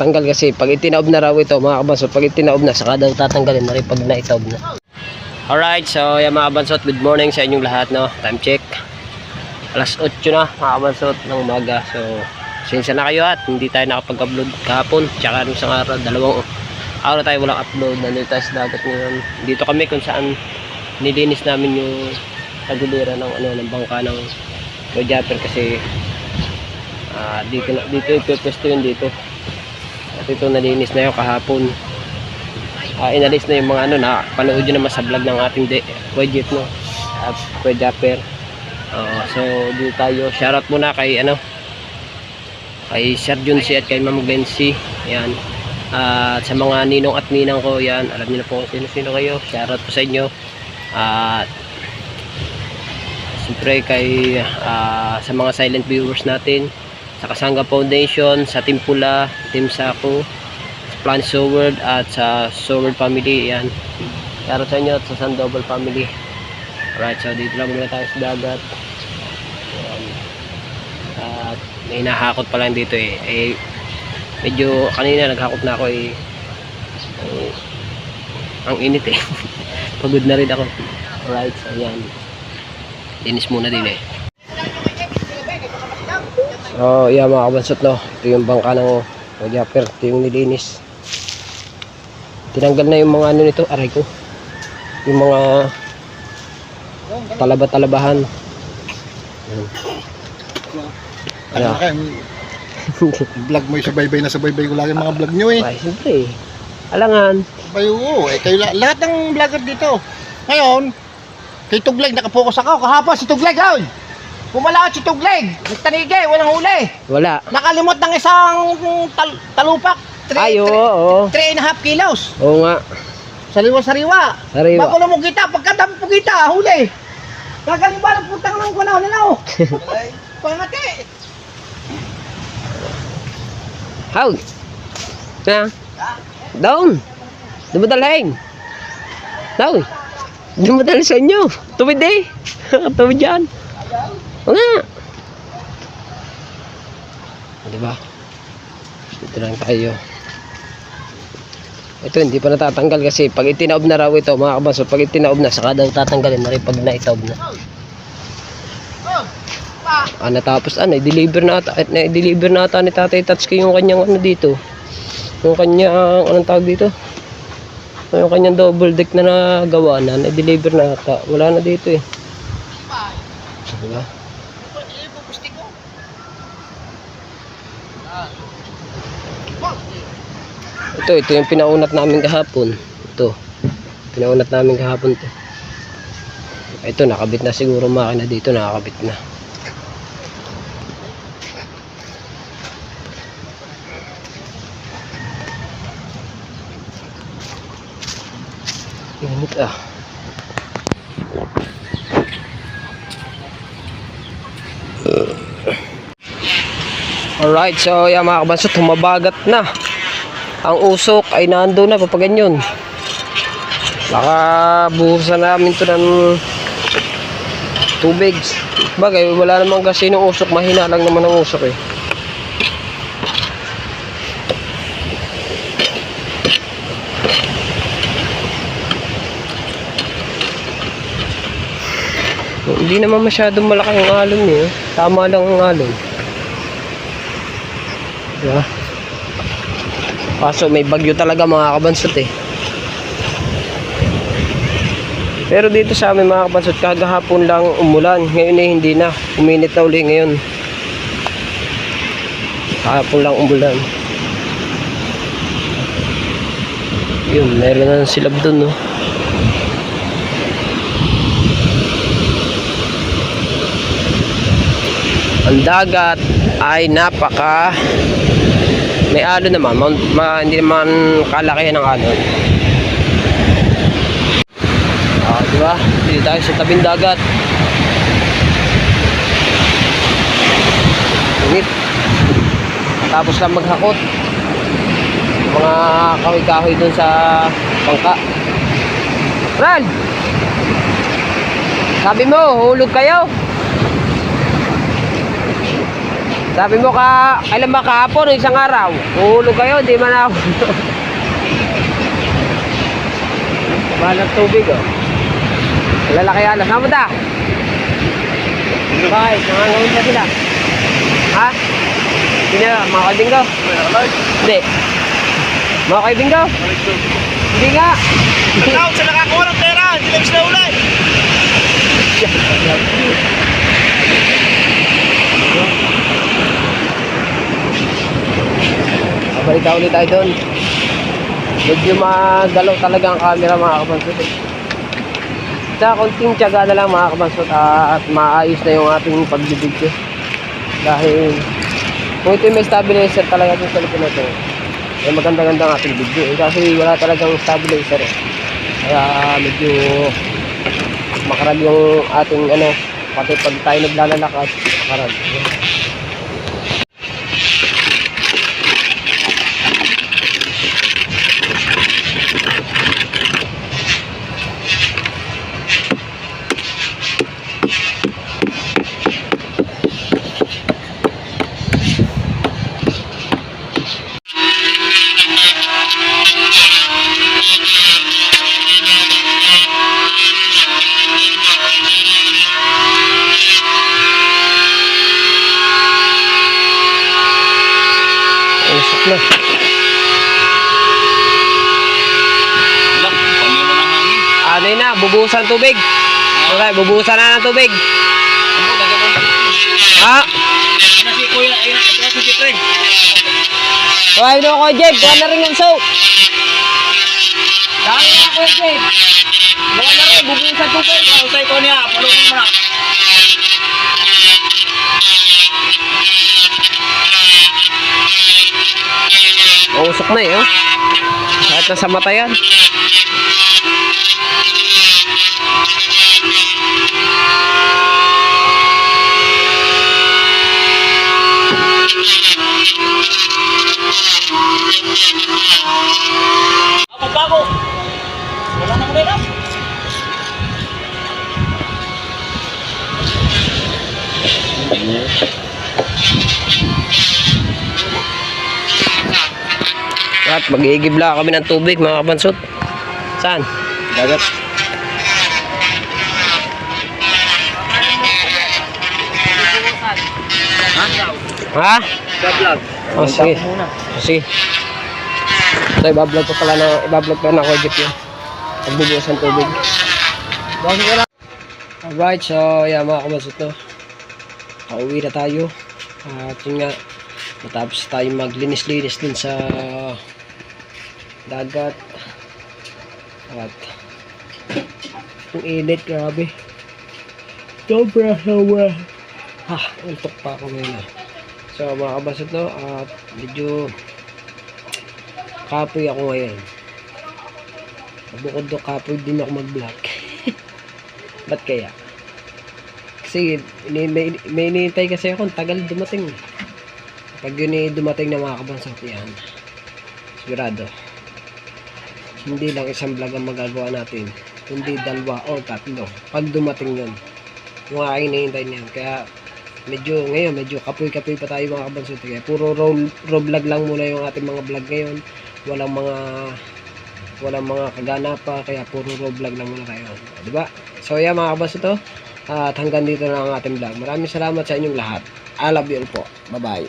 tatanggal kasi pag itinaob na raw ito mga kabansot, pag itinaob na saka daw tatanggalin na rin pag naitaob na. Alright, so yan mga kabansot, good morning sa inyong lahat, no? Time check alas 8 na mga kabansot ng umaga. So sinsya na kayo at hindi tayo nakapag-upload kahapon tsaka nung isang araw, 2 araw tayo walang upload. Nandito tayo sa dagat ngayon. Dito kami kung saan nilinis namin yung tagiliran ng ng bangka ng Rojaper kasi dito ipepwesto yun dito. At ito nalinis na yun kahapon. Inalis na yung mga na panood yun naman sa vlog ng ating Kuwait no, Rojaper. So dito tayo, shoutout muna kay kay Sir Junsi at kay Ma'am Glency. Yan. At sa mga ninong at ninang ko, yan, alam niyo na po kung sino kayo. Shoutout po sa inyo. At siyempre kay sa mga silent viewers natin, sa Kasanga Foundation, sa Team Pula, Team Sako, sa Plan Soward at sa Soward Family. Yan. Shoutout sa inyo at sa Sandoval Family. Alright, so dito lang muna tayo sa dagat. At may nahakot pa lang dito medyo kanina naghakot na ako ang init pagod na rin ako. Alright, so yan, linis muna din so yan mga kabansot, no, ito yung bangka ng Rojaper, ito yung nilinis. Tinanggal na yung mga nito, aray ko, yung mga talaba-talabahan. Vlog mo yung sabaybay na sabaybay ko lagi mga vlog nyo Ay, siyempre alangan sabayo kayo lahat ng vlogger dito ngayon. Kay Tugleg nakapokus ako kahapon. Si Tugleg pumalakot si Tugleg, nagtanigay, walang huli, wala, nakalimot ng isang talupak 3.5 kilos. Oo nga, sariwa bago mo kita, pagkadami po kita huli kagalimba ng putang ng kunaw pangati. How? Na? Down. Dumadalain. Down. Dumadalain sa inyo. Tuwid tuwid dyan. O nga. Diba? Dito lang tayo. Ito hindi pa natatanggal kasi pag itinaob na raw ito mga kabansot, pag itinaob na saka daw tatanggalin na rin pag naitaob na. Natapos i-deliver na ata ni Tatay Tatsuki yung kanyang dito, yung kanyang anong tawag dito, yung kanyang double deck na nagawa na i-deliver na ata, wala na dito diba? Ito yung pinaunat namin kahapon. Pinaunat namin kahapon to. Ito nakabit na siguro makina dito, nakakabit na. Init Alright, so yan mga kabansot, humabagat na. Ang usok ay nando na papaganyon. Baka buhusan namin to ng tubig. Bagay, wala namang kasi ng usok, mahina lang naman ang usok Hindi naman masyadong malaki ang alon tama lang ang alon. Diba? Kaso may bagyo talaga mga kabansot Pero dito sa amin mga kabansot, kagahapon lang umulan. Ngayon hindi na, uminit na uli ngayon. Kahapon lang umulan. Yun, meron na silab dun Ang dagat ay napaka may alon naman, hindi naman kalakihan ng alon. Diba? Dito tayo sa tabing dagat. Init. Tapos lang maghakot. Mga kahoy-kahoy dun sa bangka. Ral! Sabi mo, hulog kayo? Sabi mo kailan ba kahapon, isang araw? Uhulog kayo, di man ako. Balang tubig, oh. Lalaki alas. Saan mo ta? Bakit? Nangangawin na sila. Ha? Hindi na, mga kaibing ko? Hindi. Mga kaibing ko? Hindi nga. Ikaw, sa nakakuha ng pera, hindi lang sila ulay. Balik ulit tayo doon. Medyo magalaw talaga ang camera mga kabansot. Sa konting tiyaga na lang mga kabansot at maayos na yung ating pagbibidyo. Dahil kung ito may stabilizer talaga dito sa likod na ito, eh maganda-ganda ang ating video. Kasi wala talagang stabilizer. Kaya medyo makarag yung ating pati pag tayo naglalakad, makarag. Na. Ano yun na, bubuhusan ng tubig. Okay, bubuhusan na ng tubig. Ha? Nasi kuya, ayun, ito si Jepre. Okay, no ko, Jeb. Buwan na rin yung soap. Dahil na ko, Jeb. Buwan na rin, bubuhusan tubig. Usay ko niya, palungan mo na. Usok na eh, oh. Kahit nasa mata yan. Bago. Wala na ulit. At mag-iigibla kami ng tubig mga kabansot. Saan? Dagat. Ha? Vlog. Oh, sige. Sige. So, ibablog pa na ako Jeep yun. Magbubuhos ng tubig. Alright, so yeah mga kabansot to. Pauwi na tayo. At yun nga, matapos tayo maglinis-linis din sa dagat. At yung init, grabe. Sobra. Untok pa ako ngayon. So mga kabasot no, at medyo kapoy ako ngayon. Bukod do kapoy din ako mag-vlog. Ba't kaya? Kasi may hinihintay kasi ako, tagal dumating. Pag yun dumating na mga kabasot yan, sigurado hindi lang isang vlog ang magagawa natin, hindi dalawa o tatlo pag dumating yun yung aking hinihintay niyan. Kaya ngayon medyo kapoy-kapoy pa tayo mga kabansot. Kaya puro raw vlog lang muna yung ating mga vlog ngayon. Walang mga kagana pa, kaya puro raw vlog lang muna tayo, diba? So yeah mga kabansot to, at hanggang dito na ang ating vlog. Maraming salamat sa inyong lahat. I love you all po. Bye bye.